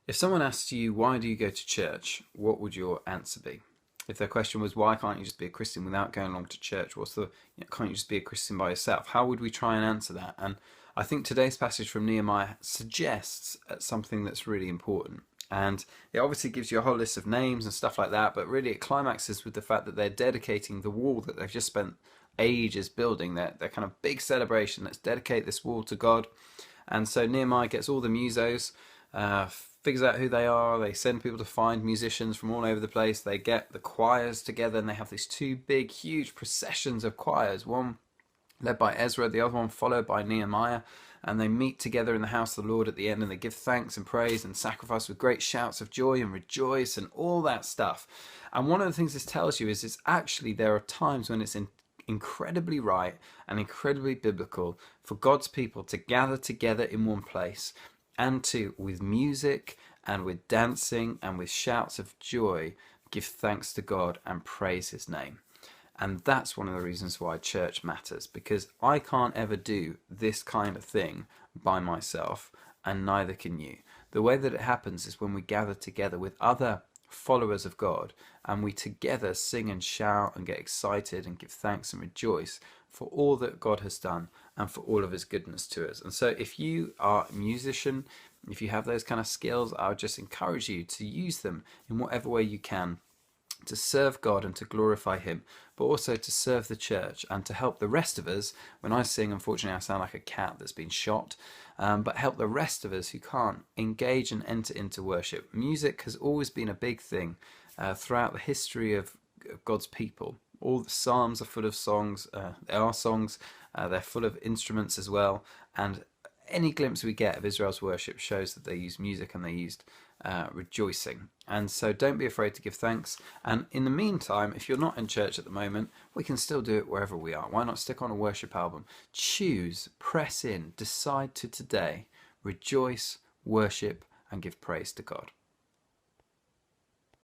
If someone asked you, why do you go to church? What would your answer be? If their question was, why can't you just be a Christian without going along to church? Can't you just be a Christian by yourself? How would we try and answer that? And I think today's passage from Nehemiah suggests something that's really important. And it obviously gives you a whole list of names and stuff like that, but really it climaxes with the fact that they're dedicating the wall that they've just spent ages building, their kind of big celebration. Let's dedicate this wall to God. And so Nehemiah gets all the musos, figures out who they are. They send people to find musicians from all over the place. They get the choirs together, and they have these two big, huge processions of choirs. One led by Ezra, the other one followed by Nehemiah. And they meet together in the house of the Lord at the end, and they give thanks and praise and sacrifice with great shouts of joy and rejoice and all that stuff. And one of the things this tells you is it's actually there are times when it's incredibly right and incredibly biblical for God's people to gather together in one place and to, with music and with dancing and with shouts of joy, give thanks to God and praise his name. And that's one of the reasons why church matters, because I can't ever do this kind of thing by myself, and neither can you. The way that it happens is when we gather together with other followers of God, and we together sing and shout and get excited and give thanks and rejoice for all that God has done and for all of his goodness to us. And so if you are a musician, if you have those kind of skills, I would just encourage you to use them in whatever way you can to serve God and to glorify him, but also to serve the church and to help the rest of us. When I sing, unfortunately I sound like a cat that's been shot, but help the rest of us who can't engage and enter into worship. Music has always been a big thing throughout the history of God's people. All the Psalms are full of songs. There are songs, they're full of instruments as well, and any glimpse we get of Israel's worship shows that they used music and they used rejoicing. And so don't be afraid to give thanks. And in the meantime, if you're not in church at the moment, we can still do it wherever we are. Why not stick on a worship album? Choose, press in, decide to today rejoice, worship, and give praise to God.